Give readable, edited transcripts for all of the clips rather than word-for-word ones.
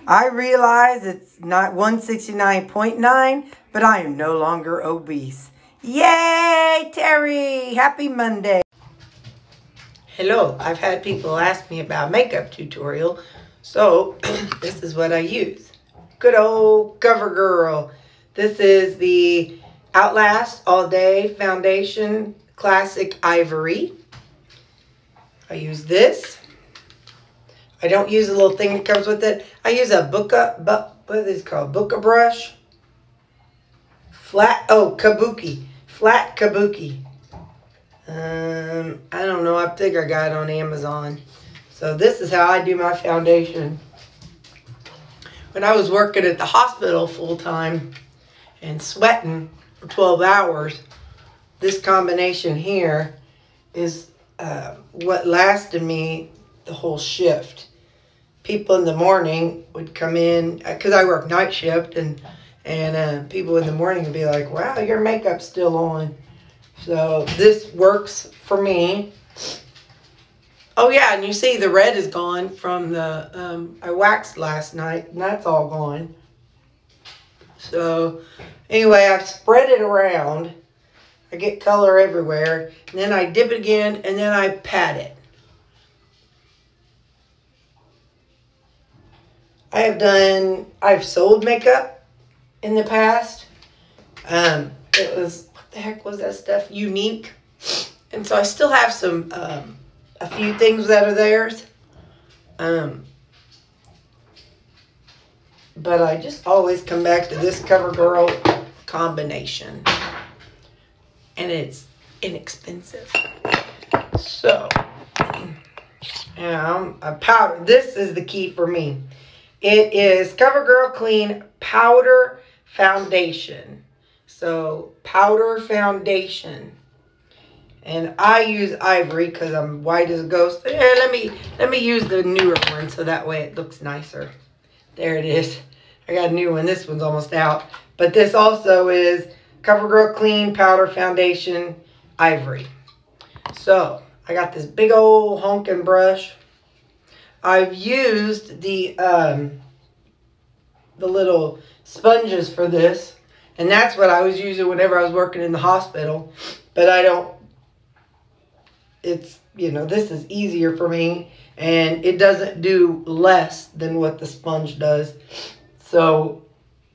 I realize it's not 169.9, but I am no longer obese. Yay, Terry! Happy Monday. Hello, I've had people ask me about makeup tutorial, so this is what I use. Good old CoverGirl. This is the Outlast All Day Foundation Classic Ivory. I use this. I don't use the little thing that comes with it. I use a what is it called? Buka brush. Kabuki. Flat Kabuki. I don't know. I think I got it on Amazon. So this is how I do my foundation. When I was working at the hospital full time and sweating for 12 hours, this combination here is what lasted me the whole shift. People in the morning would come in, because I work night shift, and people in the morning would be like, wow, your makeup's still on. So this works for me. Oh yeah, and you see the red is gone from the, I waxed last night, and that's all gone. So anyway, I spread it around. I get color everywhere, and then I dip it again, and then I pat it. I've sold makeup in the past. It was, what the heck was that stuff? Unique. And so I still have some, a few things that are theirs. But I just always come back to this CoverGirl combination. And it's inexpensive. So, a powder. This is the key for me. It is CoverGirl Clean Powder Foundation. So, powder foundation. And I use ivory because I'm white as a ghost. Let me use the newer one so that way it looks nicer. There it is. I got a new one. This one's almost out. But this also is CoverGirl Clean Powder Foundation Ivory. So, I got this big old honking brush. I've used the little sponges for this. And that's what I was using whenever I was working in the hospital. But I don't, it's, you know, this is easier for me. And it doesn't do less than what the sponge does. So,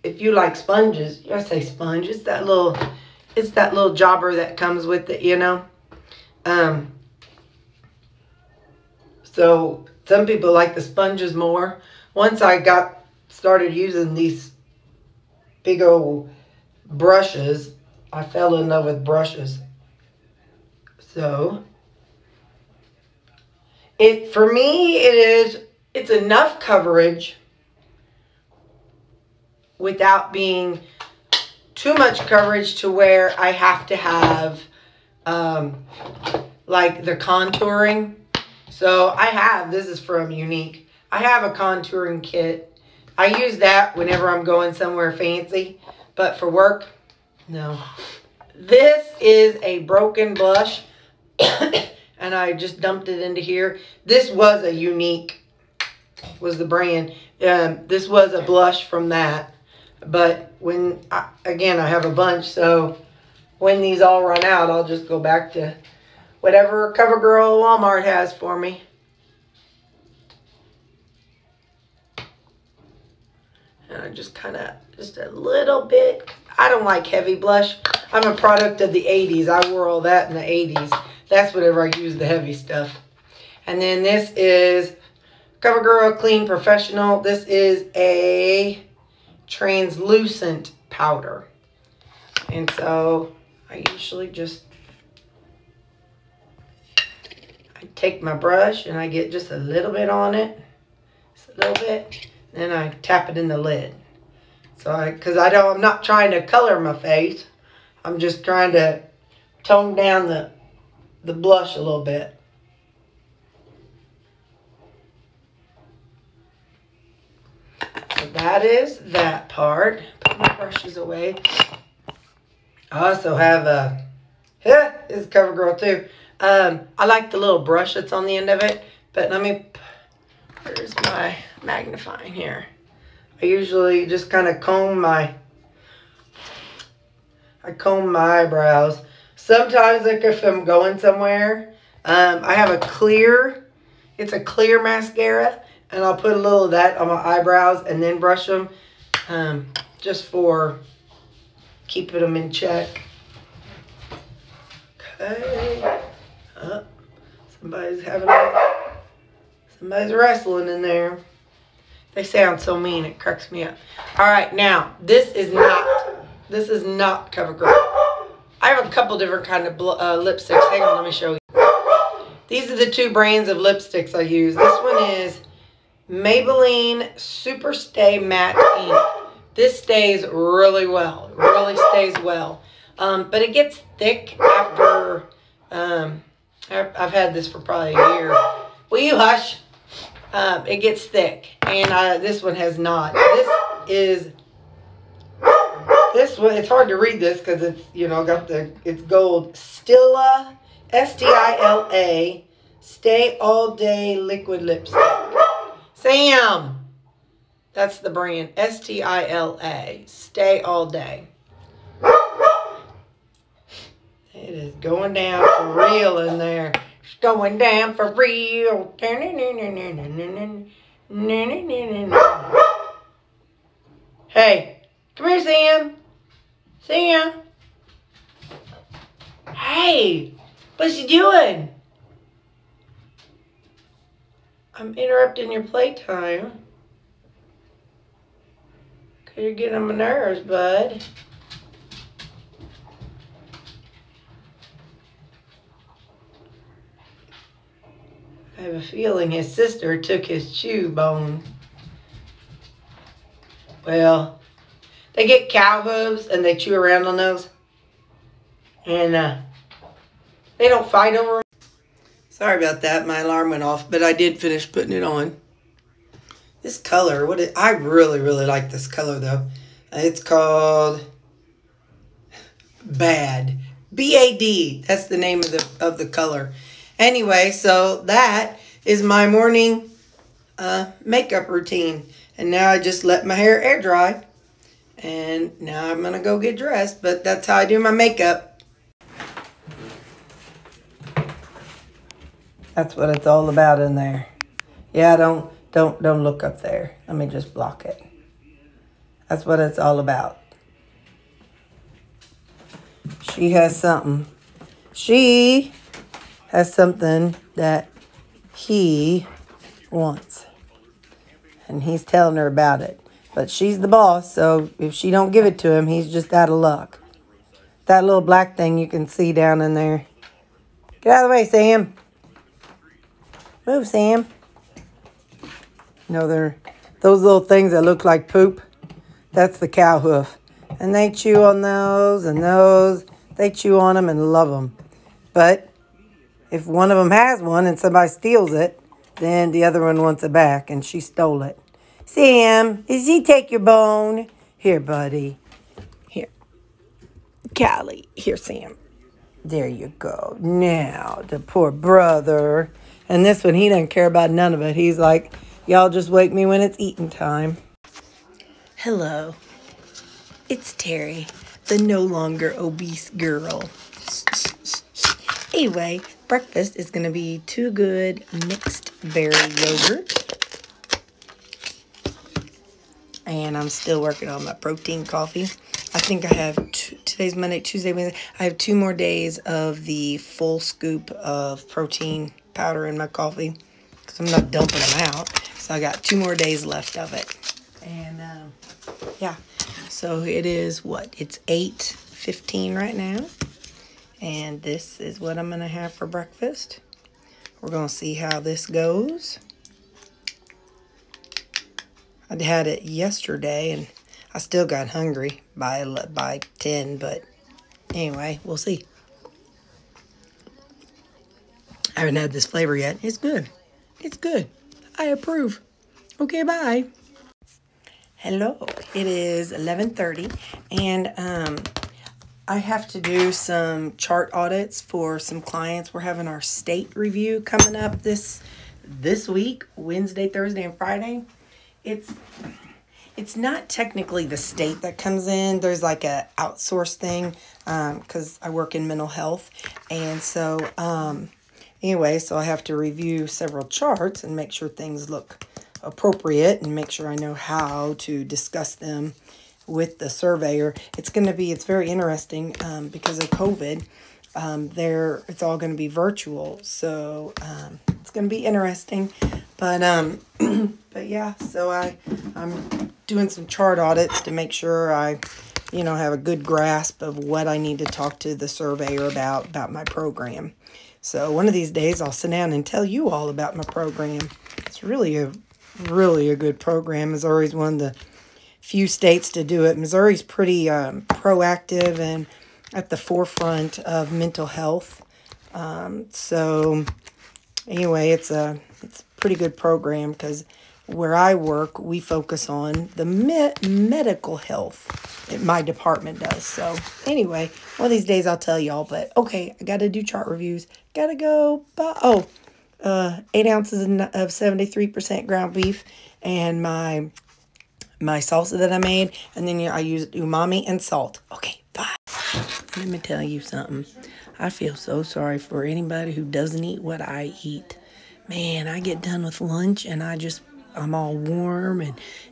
if you like sponges, I say sponge, it's that little jobber that comes with it, you know. So some people like the sponges more. Once I got started using these big old brushes, I fell in love with brushes. So for me it's enough coverage without being too much coverage to where I have to have like the contouring. So this is from Unique. I have a contouring kit. I use that whenever I'm going somewhere fancy, but for work, no. This is a broken blush, and I just dumped it into here. This was a Unique, was the brand. This was a blush from that. But again, I have a bunch, so when these all run out, I'll just go back to whatever CoverGirl Walmart has for me. And I just just a little bit. I don't like heavy blush. I'm a product of the 80s. I wore all that in the 80s. That's whenever I use the heavy stuff. And then this is CoverGirl Clean Professional. This is a translucent powder. And so I usually just take my brush and I get just a little bit on it, just a little bit, then I tap it in the lid. So I'm not trying to color my face, I'm just trying to tone down the blush a little bit. So that is that part. Put my brushes away. I also have this is CoverGirl too. I like the little brush that's on the end of it, but where's my magnifying here? I usually just kind of comb my eyebrows. Sometimes, like if I'm going somewhere, I have it's a clear mascara, and I'll put a little of that on my eyebrows and then brush them, just for keeping them in check. Okay. Somebody's wrestling in there. They sound so mean, it cracks me up. All right, now this is not CoverGirl. I have a couple different kind of lipsticks. Hang on, let me show you. These are the 2 brands of lipsticks I use. This one is Maybelline Super Stay Matte Ink. This stays really well. It really stays well. But it gets thick after, I've had this for probably a year. Will you hush? It gets thick. And this one has not. This one, it's hard to read this because it's, it's gold. Stila, S-T-I-L-A, Stay All Day Liquid Lipstick. Sam! That's the brand. S-T-I-L-A, Stay All Day. It is going down for real in there. It's going down for real. Hey, come here, Sam. Sam. Hey, what's you doing? I'm interrupting your playtime. Okay, you're getting on my nerves, bud. I have a feeling his sister took his chew bone. Well, they get cow hooves and they chew around on those. And they don't fight over them. Sorry about that. My alarm went off, but I did finish putting it on. This color, I really, really like this color though. It's called Bad. B-A-D. That's the name of the color. Anyway, so that is my morning makeup routine. And now I just let my hair air dry. And now I'm going to go get dressed. But that's how I do my makeup. That's what it's all about in there. Yeah, don't look up there. Let me just block it. That's what it's all about. She has something. She has something that he wants. And he's telling her about it. But she's the boss, so if she don't give it to him, he's just out of luck. That little black thing you can see down in there. Get out of the way, Sam. Move, Sam. No, they're those little things that look like poop. That's the cow hoof. And they chew on those and those. They chew on them and love them. But if one of them has one and somebody steals it, then the other one wants it back, and she stole it. Sam, did he take your bone? Here, buddy. Here. Callie. Here, Sam. There you go. Now, the poor brother. And this one, he doesn't care about none of it. He's like, y'all just wake me when it's eating time. Hello. It's Terry, the no longer obese girl. Anyway, breakfast is going to be 2 Good mixed berry yogurt. And I'm still working on my protein coffee. I think I have, today's Monday, Tuesday, Wednesday. I have 2 more days of the full scoop of protein powder in my coffee. Because I'm not dumping them out. So I got 2 more days left of it. And, yeah. So it is, what? It's 8:15 right now. And this is what I'm going to have for breakfast. We're going to see how this goes. I had it yesterday, and I still got hungry by 10, but anyway, we'll see. I haven't had this flavor yet. It's good. It's good. I approve. Okay, bye. Hello. It is 11:30, and I have to do some chart audits for some clients. We're having our state review coming up this week, Wednesday, Thursday, and Friday. it's not technically the state that comes in. There's like a outsourced thing because I work in mental health. And so anyway, so I have to review several charts and make sure things look appropriate and make sure I know how to discuss them with the surveyor. It's very interesting because of COVID. It's all going to be virtual, so it's going to be interesting. But but yeah, so I'm doing some chart audits to make sure I, have a good grasp of what I need to talk to the surveyor about my program. So one of these days I'll sit down and tell you all about my program. It's really a good program. Missouri's one of the few states to do it. Missouri's pretty proactive and at the forefront of mental health. So anyway, it's a pretty good program because where I work, we focus on the medical health. My department does. So anyway, one of these days I'll tell y'all. But okay, I got to do chart reviews. Got to go. 8 ounces of 73% ground beef and my salsa that I made. And then I used umami and salt. Okay, bye. Let me tell you something. I feel so sorry for anybody who doesn't eat what I eat. Man, I get done with lunch and I'm all warm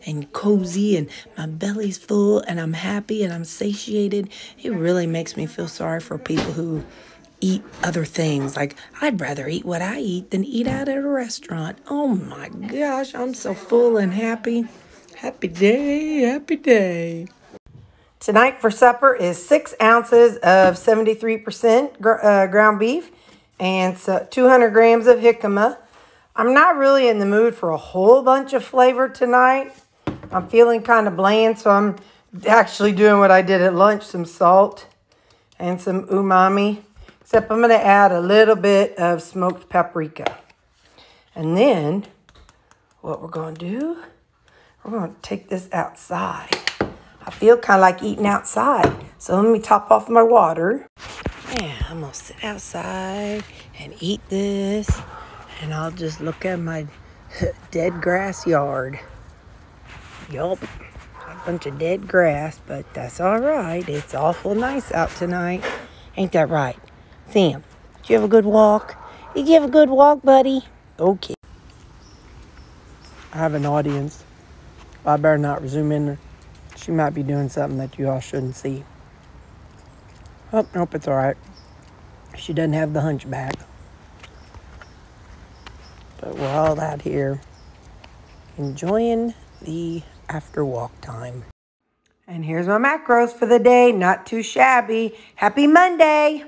and cozy and my belly's full and I'm happy and I'm satiated. It really makes me feel sorry for people who eat other things. Like, I'd rather eat what I eat than eat out at a restaurant. Oh my gosh, I'm so full and happy. Happy day, happy day. Tonight for supper is 6 ounces of 73% ground beef and 200 grams of jicama. I'm not really in the mood for a whole bunch of flavor tonight. I'm feeling kind of bland, so I'm actually doing what I did at lunch, some salt and some umami. Except I'm going to add a little bit of smoked paprika. And then what we're going to do, we're going to take this outside. I feel kind of like eating outside. So let me top off my water. Yeah, I'm going to sit outside and eat this. And I'll just look at my dead grass yard. Yup, a bunch of dead grass, but that's all right. It's awful nice out tonight. Ain't that right? Sam, did you have a good walk? Did you have a good walk, buddy? Okay. I have an audience. I better not zoom in. She might be doing something that you all shouldn't see. Oh, nope, it's all right. She doesn't have the hunchback. But we're all out here enjoying the after walk time. And here's my macros for the day. Not too shabby. Happy Monday.